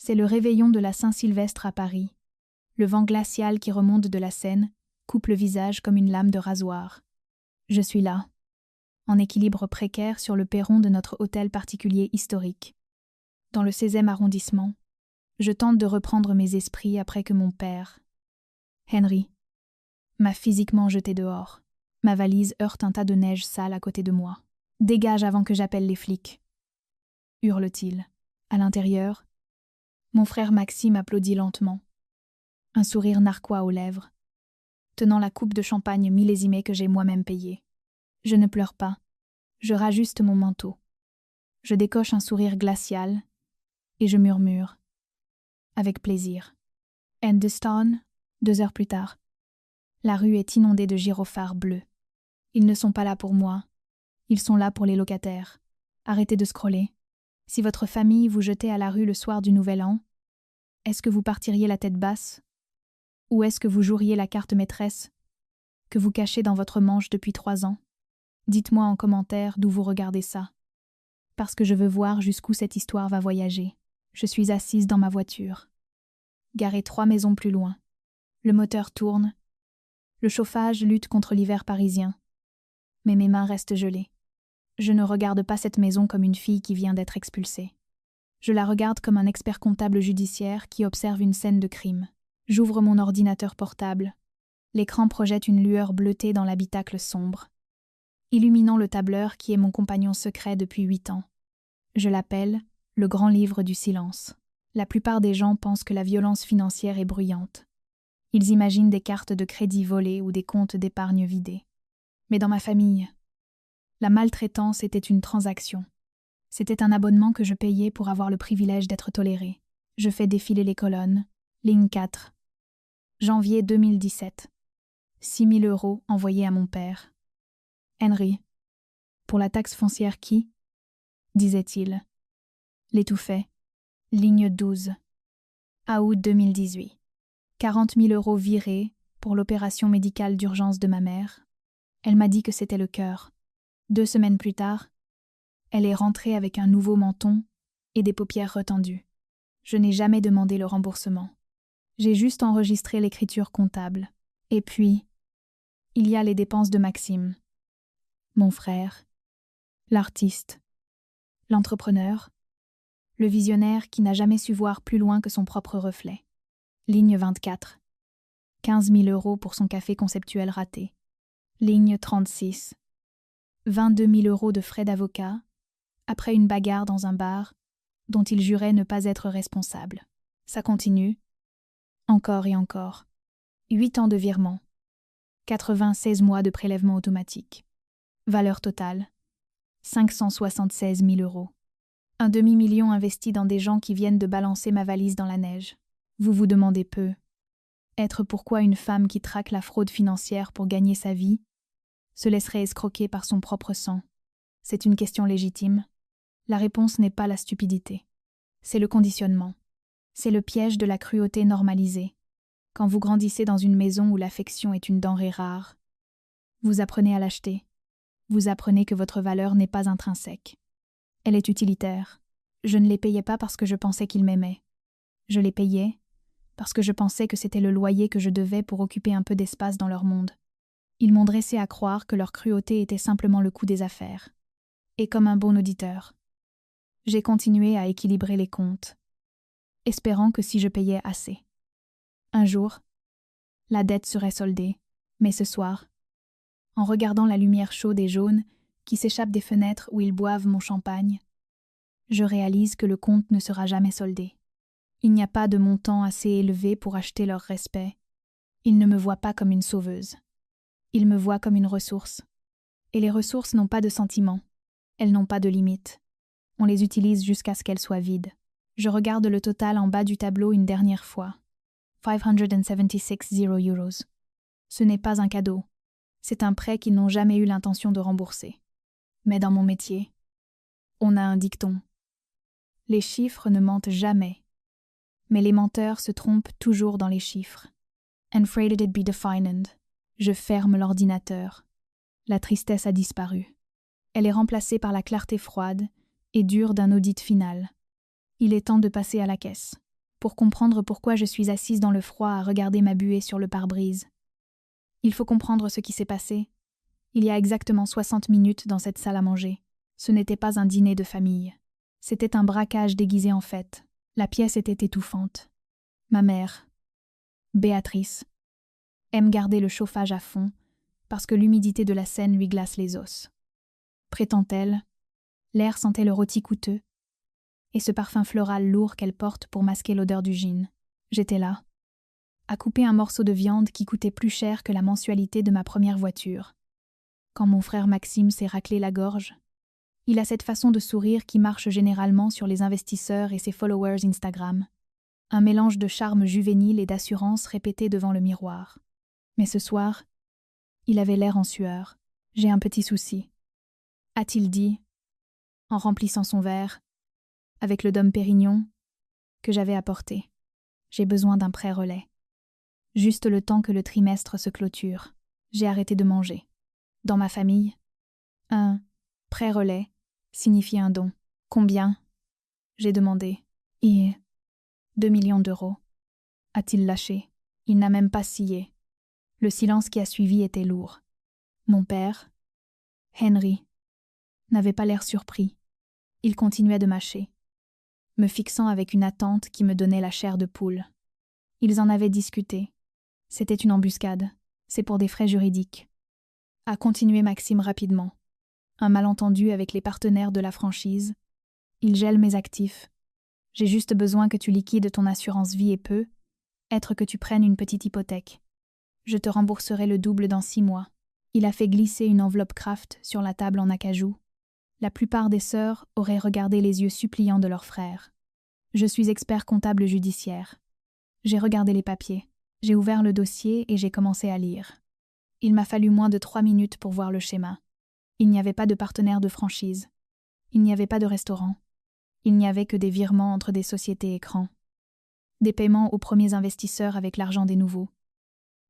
C'est le réveillon de la Saint-Sylvestre à Paris. Le vent glacial qui remonte de la Seine coupe le visage comme une lame de rasoir. Je suis là, en équilibre précaire sur le perron de notre hôtel particulier historique. Dans le 16e arrondissement, je tente de reprendre mes esprits après que mon père, Henry, m'a physiquement jeté dehors. Ma valise heurte un tas de neige sale à côté de moi. « Dégage avant que j'appelle les flics !» hurle-t-il. À l'intérieur, mon frère Maxime applaudit lentement, un sourire narquois aux lèvres, tenant la coupe de champagne millésimée que j'ai moi-même payée. Je ne pleure pas, je rajuste mon manteau. Je décoche un sourire glacial et je murmure, avec plaisir. Endeston, 2 heures plus tard. La rue est inondée de gyrophares bleus. Ils ne sont pas là pour moi, ils sont là pour les locataires. Arrêtez de scroller. Si votre famille vous jetait à la rue le soir du Nouvel An, est-ce que vous partiriez la tête basse? Ou est-ce que vous joueriez la carte maîtresse que vous cachez dans votre manche depuis 3 ans? Dites-moi en commentaire d'où vous regardez ça. Parce que je veux voir jusqu'où cette histoire va voyager. Je suis assise dans ma voiture, garée 3 maisons plus loin. Le moteur tourne. Le chauffage lutte contre l'hiver parisien. Mais mes mains restent gelées. Je ne regarde pas cette maison comme une fille qui vient d'être expulsée. Je la regarde comme un expert comptable judiciaire qui observe une scène de crime. J'ouvre mon ordinateur portable. L'écran projette une lueur bleutée dans l'habitacle sombre, illuminant le tableur qui est mon compagnon secret depuis 8 ans. Je l'appelle le grand livre du silence. La plupart des gens pensent que la violence financière est bruyante. Ils imaginent des cartes de crédit volées ou des comptes d'épargne vidés. Mais dans ma famille, la maltraitance était une transaction. C'était un abonnement que je payais pour avoir le privilège d'être toléré. Je fais défiler les colonnes. Ligne 4. Janvier 2017. 6 000 € envoyés à mon père. Henry. Pour la taxe foncière qui? Disait-il. L'étouffait. Ligne 12. Août 2018. 40 000 € virés pour l'opération médicale d'urgence de ma mère. Elle m'a dit que c'était le cœur. 2 semaines plus tard, elle est rentrée avec un nouveau menton et des paupières retendues. Je n'ai jamais demandé le remboursement. J'ai juste enregistré l'écriture comptable. Et puis, il y a les dépenses de Maxime, mon frère, l'artiste, l'entrepreneur, le visionnaire qui n'a jamais su voir plus loin que son propre reflet. Ligne 24. 15 000 € pour son café conceptuel raté. Ligne 36. 22 000 € de frais d'avocat, après une bagarre dans un bar dont il jurait ne pas être responsable. Ça continue. Encore et encore. 8 ans de virement. 96 mois de prélèvement automatique. Valeur totale. 576 000 €. Un demi-million investi dans des gens qui viennent de balancer ma valise dans la neige. Vous vous demandez peu. Être pourquoi une femme qui traque la fraude financière pour gagner sa vie se laisserait escroquer par son propre sang. C'est une question légitime. La réponse n'est pas la stupidité. C'est le conditionnement. C'est le piège de la cruauté normalisée. Quand vous grandissez dans une maison où l'affection est une denrée rare, vous apprenez à l'acheter. Vous apprenez que votre valeur n'est pas intrinsèque. Elle est utilitaire. Je ne les payais pas parce que je pensais qu'ils m'aimaient. Je les payais parce que je pensais que c'était le loyer que je devais pour occuper un peu d'espace dans leur monde. Ils m'ont dressé à croire que leur cruauté était simplement le coût des affaires. Et comme un bon auditeur, j'ai continué à équilibrer les comptes, espérant que si je payais assez, un jour, la dette serait soldée. Mais ce soir, en regardant la lumière chaude et jaune qui s'échappe des fenêtres où ils boivent mon champagne, je réalise que le compte ne sera jamais soldé. Il n'y a pas de montant assez élevé pour acheter leur respect. Ils ne me voient pas comme une sauveuse. Ils me voient comme une ressource. Et les ressources n'ont pas de sentiments. Elles n'ont pas de limites. On les utilise jusqu'à ce qu'elles soient vides. Je regarde le total en bas du tableau une dernière fois. 576 €. Ce n'est pas un cadeau. C'est un prêt qu'ils n'ont jamais eu l'intention de rembourser. Mais dans mon métier, on a un dicton. Les chiffres ne mentent jamais. Mais les menteurs se trompent toujours dans les chiffres. Unfreighted it be defined. Je ferme l'ordinateur. La tristesse a disparu. Elle est remplacée par la clarté froide et dure d'un audit final. Il est temps de passer à la caisse. pour comprendre pourquoi je suis assise dans le froid à regarder ma buée sur le pare-brise. Il faut comprendre ce qui s'est passé. Il y a exactement 60 minutes dans cette salle à manger. Ce n'était pas un dîner de famille. C'était un braquage déguisé en fête. La pièce était étouffante. Ma mère, Béatrice, aime garder le chauffage à fond parce que l'humidité de la scène lui glace les os. Prétend-elle, l'air sentait le rôti coûteux et ce parfum floral lourd qu'elle porte pour masquer l'odeur du gin. J'étais là, à couper un morceau de viande qui coûtait plus cher que la mensualité de ma première voiture. Quand mon frère Maxime s'est raclé la gorge, il a cette façon de sourire qui marche généralement sur les investisseurs et ses followers Instagram. Un mélange de charme juvénile et d'assurance répété devant le miroir. Mais ce soir, il avait l'air en sueur. « J'ai un petit souci », a-t-il dit, en remplissant son verre, avec le Dom Pérignon que j'avais apporté. J'ai besoin d'un pré-relais. Juste le temps que le trimestre se clôture. J'ai arrêté de manger. Dans ma famille, un pré-relais signifie un don. Combien ? J'ai demandé. 2 millions d'euros. A-t-il lâché ? Il n'a même pas scié. Le silence qui a suivi était lourd. Mon père, Henry, n'avait pas l'air surpris. Il continuait de mâcher, me fixant avec une attente qui me donnait la chair de poule. Ils en avaient discuté. C'était une embuscade. C'est pour des frais juridiques. A continué Maxime rapidement. Un malentendu avec les partenaires de la franchise. Ils gèlent mes actifs. J'ai juste besoin que tu liquides ton assurance vie et être que tu prennes une petite hypothèque. Je te rembourserai le double dans 6 mois. Il a fait glisser une enveloppe Kraft sur la table en acajou. La plupart des sœurs auraient regardé les yeux suppliants de leur frère. Je suis expert comptable judiciaire. J'ai regardé les papiers. J'ai ouvert le dossier et j'ai commencé à lire. Il m'a fallu moins de 3 minutes pour voir le schéma. Il n'y avait pas de partenaire de franchise. Il n'y avait pas de restaurant. Il n'y avait que des virements entre des sociétés écrans. Des paiements aux premiers investisseurs avec l'argent des nouveaux.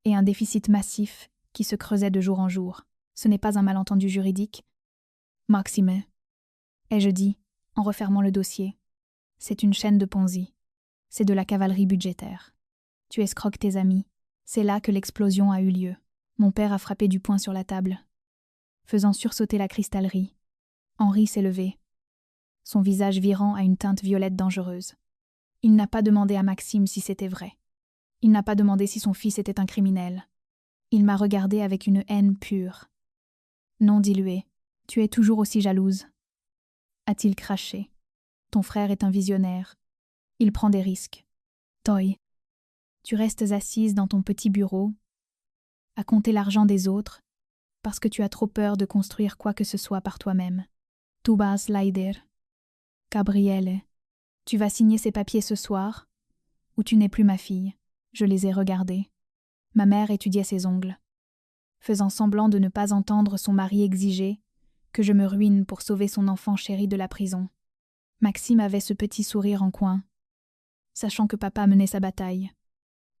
Et un déficit massif qui se creusait de jour en jour. Ce n'est pas un malentendu juridique. Maxime, ai-je dit, en refermant le dossier. C'est une chaîne de Ponzi. C'est de la cavalerie budgétaire. Tu escroques tes amis. C'est là que l'explosion a eu lieu. Mon père a frappé du poing sur la table, faisant sursauter la cristallerie. Henri s'est levé, son visage virant à une teinte violette dangereuse. Il n'a pas demandé à Maxime si c'était vrai. Il n'a pas demandé si son fils était un criminel. Il m'a regardé avec une haine pure. Non diluée, tu es toujours aussi jalouse. A-t-il craché. Ton frère est un visionnaire. Il prend des risques. Toy. Tu restes assise dans ton petit bureau, à compter l'argent des autres, parce que tu as trop peur de construire quoi que ce soit par toi-même. Tu vas leider. Gabrielle, tu vas signer ces papiers ce soir, ou tu n'es plus ma fille. Je les ai regardés. Ma mère étudiait ses ongles, faisant semblant de ne pas entendre son mari exiger que je me ruine pour sauver son enfant chéri de la prison. Maxime avait ce petit sourire en coin, sachant que papa menait sa bataille.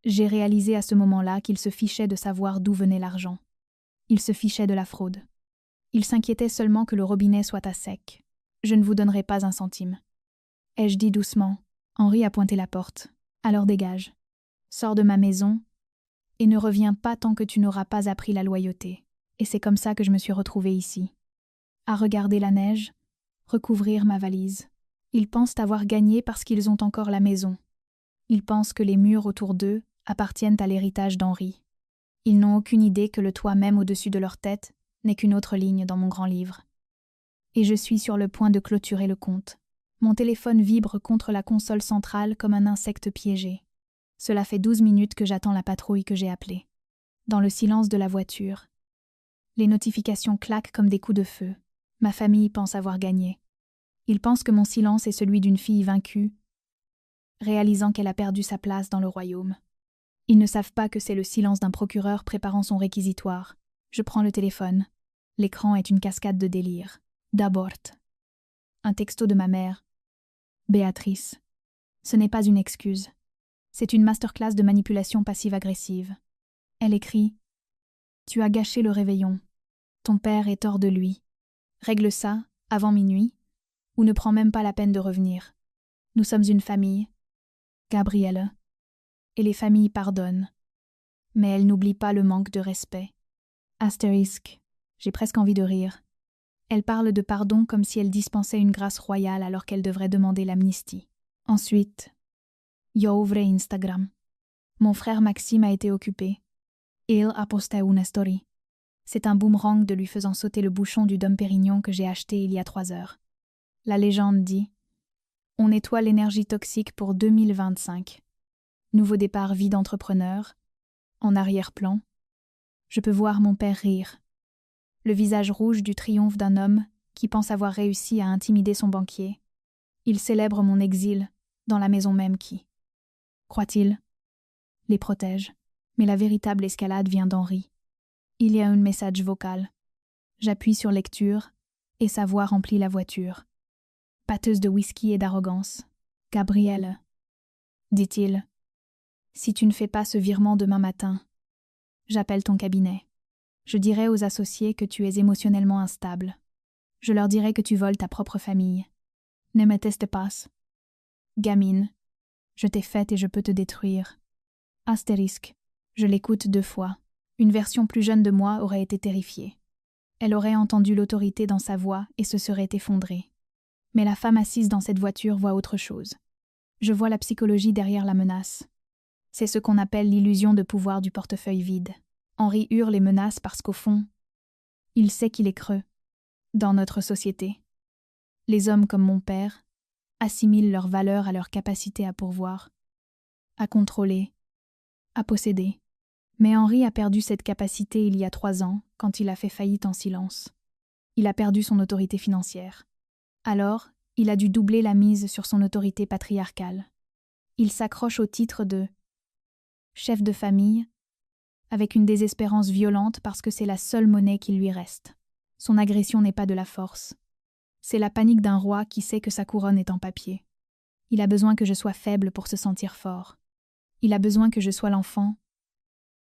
J'ai réalisé à ce moment-là qu'il se fichait de savoir d'où venait l'argent. Il se fichait de la fraude. Il s'inquiétait seulement que le robinet soit à sec. Je ne vous donnerai pas un centime. Ai-je dit doucement. Henri a pointé la porte. Alors dégage. Sors de ma maison et ne reviens pas tant que tu n'auras pas appris la loyauté. Et c'est comme ça que je me suis retrouvée ici. À regarder la neige, recouvrir ma valise. Ils pensent avoir gagné parce qu'ils ont encore la maison. Ils pensent que les murs autour d'eux appartiennent à l'héritage d'Henri. Ils n'ont aucune idée que le toit même au-dessus de leur tête n'est qu'une autre ligne dans mon grand livre. Et je suis sur le point de clôturer le compte. Mon téléphone vibre contre la console centrale comme un insecte piégé. Cela fait 12 minutes que j'attends la patrouille que j'ai appelée. Dans le silence de la voiture, les notifications claquent comme des coups de feu. Ma famille pense avoir gagné. Ils pensent que mon silence est celui d'une fille vaincue, réalisant qu'elle a perdu sa place dans le royaume. Ils ne savent pas que c'est le silence d'un procureur préparant son réquisitoire. Je prends le téléphone. L'écran est une cascade de délire. D'abord. Un texto de ma mère. Béatrice. Ce n'est pas une excuse. C'est une masterclass de manipulation passive-agressive. Elle écrit « Tu as gâché le réveillon. Ton père est hors de lui. Règle ça, avant minuit, ou ne prends même pas la peine de revenir. Nous sommes une famille. Gabrielle. Et les familles pardonnent. Mais elles n'oublient pas le manque de respect. Astérisque. J'ai presque envie de rire. Elle parle de pardon comme si elle dispensait une grâce royale alors qu'elle devrait demander l'amnistie. Ensuite, yo ouvre Instagram. Mon frère Maxime a été occupé. Il a posté une story. C'est un boomerang de lui faisant sauter le bouchon du Dom Pérignon que j'ai acheté il y a 3 heures. La légende dit « On nettoie l'énergie toxique pour 2025. Nouveau départ vie d'entrepreneur. En arrière-plan, je peux voir mon père rire. Le visage rouge du triomphe d'un homme qui pense avoir réussi à intimider son banquier. Il célèbre mon exil dans la maison même qui, croit-il, les protège. Mais la véritable escalade vient d'Henri. Il y a un message vocal. J'appuie sur lecture et sa voix remplit la voiture. Pâteuse de whisky et d'arrogance. Gabrielle, dit-il, si tu ne fais pas ce virement demain matin, j'appelle ton cabinet. Je dirai aux associés que tu es émotionnellement instable. Je leur dirai que tu voles ta propre famille. Ne me teste pas. Gamine, je t'ai faite et je peux te détruire. Astérisque, je l'écoute 2 fois. Une version plus jeune de moi aurait été terrifiée. Elle aurait entendu l'autorité dans sa voix et se serait effondrée. Mais la femme assise dans cette voiture voit autre chose. Je vois la psychologie derrière la menace. C'est ce qu'on appelle l'illusion de pouvoir du portefeuille vide. Henri hurle et menace parce qu'au fond, il sait qu'il est creux. Dans notre société, les hommes comme mon père assimilent leur valeur à leur capacité à pourvoir, à contrôler, à posséder. Mais Henri a perdu cette capacité il y a 3 ans, quand il a fait faillite en silence. Il a perdu son autorité financière. Alors, il a dû doubler la mise sur son autorité patriarcale. Il s'accroche au titre de chef de famille, avec une désespérance violente parce que c'est la seule monnaie qui lui reste. Son agression n'est pas de la force. C'est la panique d'un roi qui sait que sa couronne est en papier. Il a besoin que je sois faible pour se sentir fort. Il a besoin que je sois l'enfant.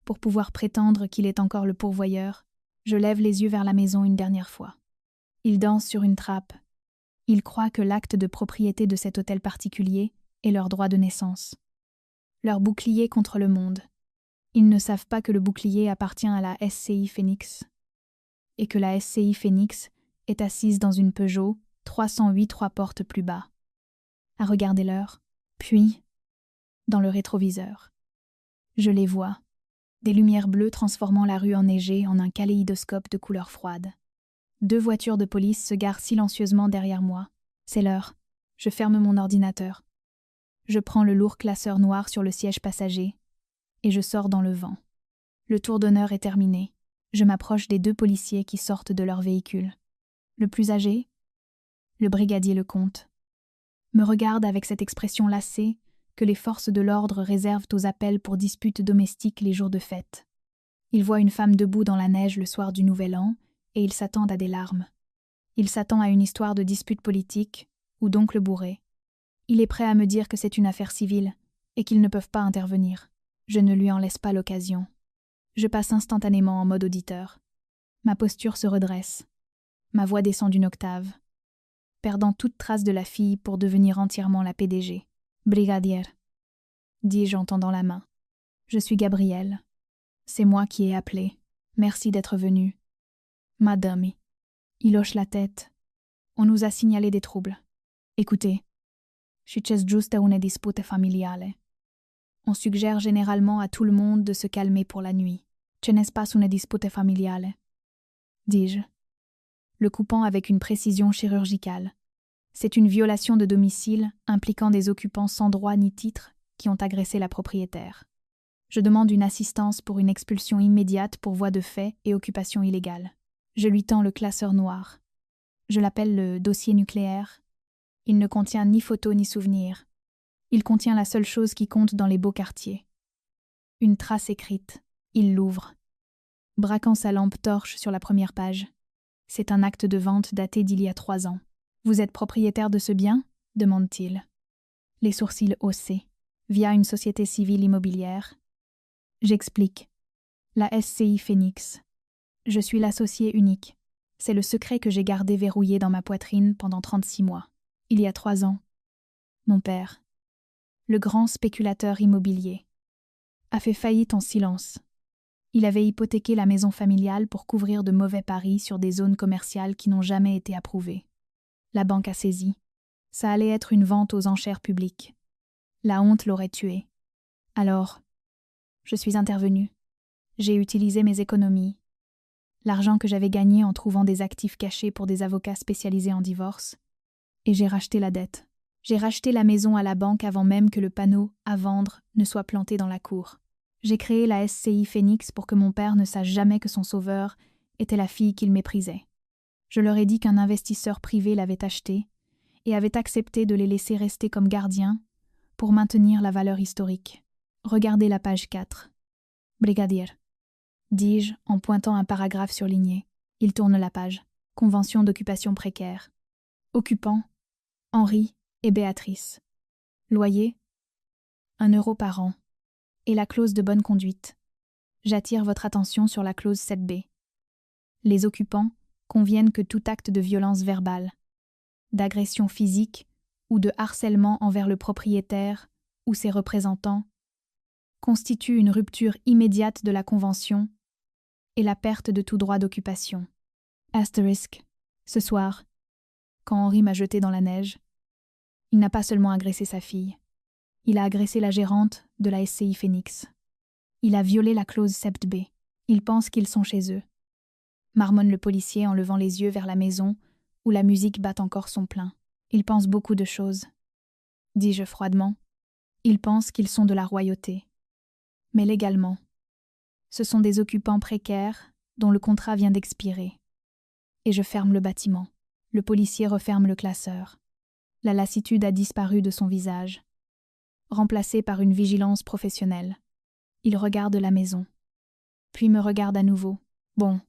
Pour pouvoir prétendre qu'il est encore le pourvoyeur, je lève les yeux vers la maison une dernière fois. Il danse sur une trappe. Il croit que l'acte de propriété de cet hôtel particulier est leur droit de naissance. Leur bouclier contre le monde. Ils ne savent pas que le bouclier appartient à la SCI Phoenix et que la SCI Phoenix est assise dans une Peugeot 308 3 portes plus bas. À regarder l'heure, puis, dans le rétroviseur. Je les vois, des lumières bleues transformant la rue enneigée en un kaléidoscope de couleurs froides. 2 voitures de police se garent silencieusement derrière moi. C'est l'heure. Je ferme mon ordinateur. Je prends le lourd classeur noir sur le siège passager et je sors dans le vent. Le tour d'honneur est terminé. Je m'approche des 2 policiers qui sortent de leur véhicule. Le plus âgé, le brigadier Lecomte, me regarde avec cette expression lassée que les forces de l'ordre réservent aux appels pour disputes domestiques les jours de fête. Il voit une femme debout dans la neige le soir du Nouvel An et il s'attend à des larmes. Il s'attend à une histoire de dispute politique ou d'oncle bourré. Il est prêt à me dire que c'est une affaire civile et qu'ils ne peuvent pas intervenir. Je ne lui en laisse pas l'occasion. Je passe instantanément en mode auditeur. Ma posture se redresse. Ma voix descend d'une octave, perdant toute trace de la fille pour devenir entièrement la PDG. Brigadier, dis-je en tendant la main. Je suis Gabrielle. C'est moi qui ai appelé. Merci d'être venu. Madame. Il hoche la tête. On nous a signalé des troubles. Écoutez, c'è giusta una disputa familiale. On suggère généralement à tout le monde de se calmer pour la nuit. Ce n'est pas une disputa familiale, dis-je, le coupant avec une précision chirurgicale. C'est une violation de domicile impliquant des occupants sans droit ni titre qui ont agressé la propriétaire. Je demande une assistance pour une expulsion immédiate pour voie de fait et occupation illégale. Je lui tends le classeur noir. Je l'appelle le dossier nucléaire. Il ne contient ni photos ni souvenirs. Il contient la seule chose qui compte dans les beaux quartiers. Une trace écrite. Il l'ouvre. Braquant sa lampe torche sur la première page. C'est un acte de vente daté d'il y a 3 ans. « Vous êtes propriétaire de ce bien ?» demande-t-il. Les sourcils haussés. Via une société civile immobilière. J'explique. La SCI Phoenix. Je suis l'associé unique. C'est le secret que j'ai gardé verrouillé dans ma poitrine pendant 36 mois. Il y a 3 ans. Mon père. le grand spéculateur immobilier, a fait faillite en silence. Il avait hypothéqué la maison familiale pour couvrir de mauvais paris sur des zones commerciales qui n'ont jamais été approuvées. La banque a saisi. Ça allait être une vente aux enchères publiques. La honte l'aurait tué. Alors, je suis intervenue. J'ai utilisé mes économies. L'argent que j'avais gagné en trouvant des actifs cachés pour des avocats spécialisés en divorce. Et j'ai racheté la dette. J'ai racheté la maison à la banque avant même que le panneau « à vendre » ne soit planté dans la cour. J'ai créé la SCI Phoenix pour que mon père ne sache jamais que son sauveur était la fille qu'il méprisait. Je leur ai dit qu'un investisseur privé l'avait achetée et avait accepté de les laisser rester comme gardiens pour maintenir la valeur historique. Regardez la page 4. Brigadier, dis-je en pointant un paragraphe surligné. Il tourne la page. Convention d'occupation précaire. Occupants, Henri et Béatrice. Loyer, 1 € par an. Et la clause de bonne conduite. J'attire votre attention sur la clause 7b. Les occupants conviennent que tout acte de violence verbale, d'agression physique ou de harcèlement envers le propriétaire ou ses représentants constitue une rupture immédiate de la convention et la perte de tout droit d'occupation. Asterisk. Ce soir, quand Henri m'a jeté dans la neige, il n'a pas seulement agressé sa fille, il a agressé la gérante de la SCI Phoenix. Il a violé la clause 7b. Ils pensent qu'ils sont chez eux. Marmonne le policier en levant les yeux vers la maison où la musique bat encore son plein. Ils pensent beaucoup de choses. Dis-je froidement. Ils pensent qu'ils sont de la royauté. Mais légalement, ce sont des occupants précaires dont le contrat vient d'expirer. Et je ferme le bâtiment. Le policier referme le classeur. La lassitude a disparu de son visage, remplacée par une vigilance professionnelle. Il regarde la maison, puis me regarde à nouveau. Bon,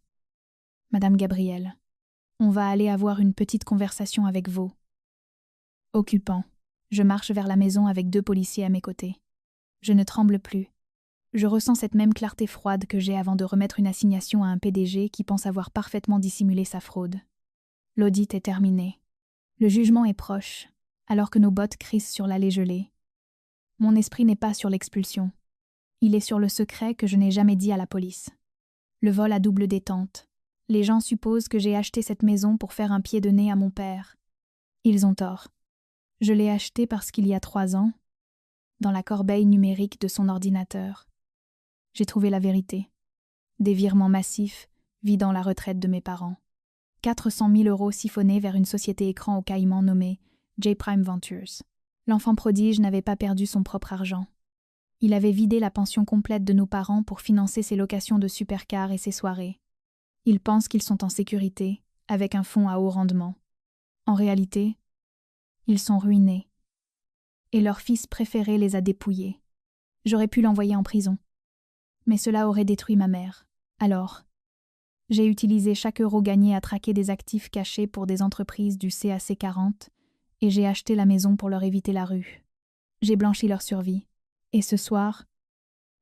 Madame Gabrielle, on va aller avoir une petite conversation avec vous. Occupant, je marche vers la maison avec 2 policiers à mes côtés. Je ne tremble plus. Je ressens cette même clarté froide que j'ai avant de remettre une assignation à un PDG qui pense avoir parfaitement dissimulé sa fraude. L'audit est terminé. Le jugement est proche, alors que nos bottes crissent sur l'allée gelée. Mon esprit n'est pas sur l'expulsion. Il est sur le secret que je n'ai jamais dit à la police. Le vol à double détente. Les gens supposent que j'ai acheté cette maison pour faire un pied de nez à mon père. Ils ont tort. Je l'ai achetée parce qu'il y a 3 ans, dans la corbeille numérique de son ordinateur, j'ai trouvé la vérité. Des virements massifs vidant la retraite de mes parents. 400 000 € siphonnés vers une société écran au Caïman nommée J-Prime Ventures. L'enfant prodige n'avait pas perdu son propre argent. Il avait vidé la pension complète de nos parents pour financer ses locations de supercars et ses soirées. Ils pensent qu'ils sont en sécurité, avec un fonds à haut rendement. En réalité, ils sont ruinés. Et leur fils préféré les a dépouillés. J'aurais pu l'envoyer en prison. Mais cela aurait détruit ma mère. Alors, j'ai utilisé chaque euro gagné à traquer des actifs cachés pour des entreprises du CAC 40 et j'ai acheté la maison pour leur éviter la rue. J'ai blanchi leur survie. Et ce soir,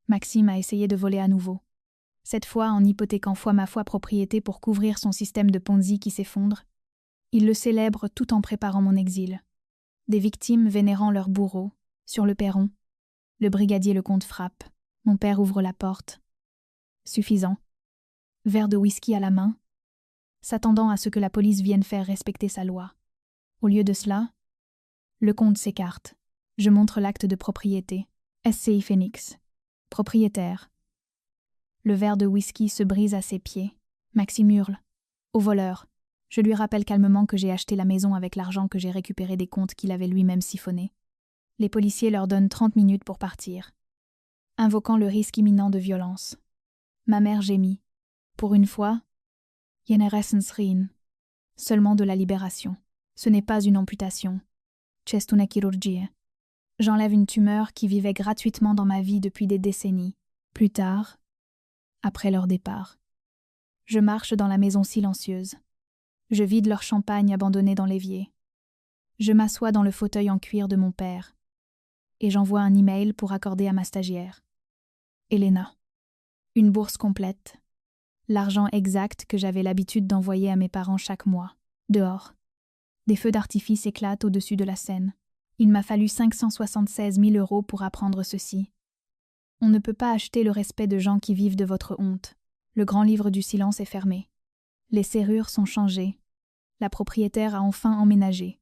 Maxime a essayé de voler à nouveau. Cette fois en hypothéquant fois ma foi propriété pour couvrir son système de Ponzi qui s'effondre. Il le célèbre tout en préparant mon exil. Des victimes vénérant leur bourreau, sur le perron. Le brigadier Lecomte frappe. Mon père ouvre la porte. Suffisant. Verre de whisky à la main, s'attendant à ce que la police vienne faire respecter sa loi. Au lieu de cela, Lecomte s'écarte. Je montre l'acte de propriété. SCI Phoenix. Propriétaire. Le verre de whisky se brise à ses pieds. Maxime hurle. Au voleur. Je lui rappelle calmement que j'ai acheté la maison avec l'argent que j'ai récupéré des comptes qu'il avait lui-même siphonnés. Les policiers leur donnent 30 minutes pour partir, invoquant le risque imminent de violence. Ma mère gémit. Pour une fois, je n'ai rien. Seulement de la libération. Ce n'est pas une amputation. C'est una chirurgia. J'enlève une tumeur qui vivait gratuitement dans ma vie depuis des décennies. Plus tard, après leur départ, je marche dans la maison silencieuse. Je vide leur champagne abandonné dans l'évier. Je m'assois dans le fauteuil en cuir de mon père. Et j'envoie un email pour accorder à ma stagiaire. Elena. Une bourse complète. L'argent exact que j'avais l'habitude d'envoyer à mes parents chaque mois. Dehors. Des feux d'artifice éclatent au-dessus de la Seine. Il m'a fallu 576 000 € pour apprendre ceci. On ne peut pas acheter le respect de gens qui vivent de votre honte. Le grand livre du silence est fermé. Les serrures sont changées. La propriétaire a enfin emménagé.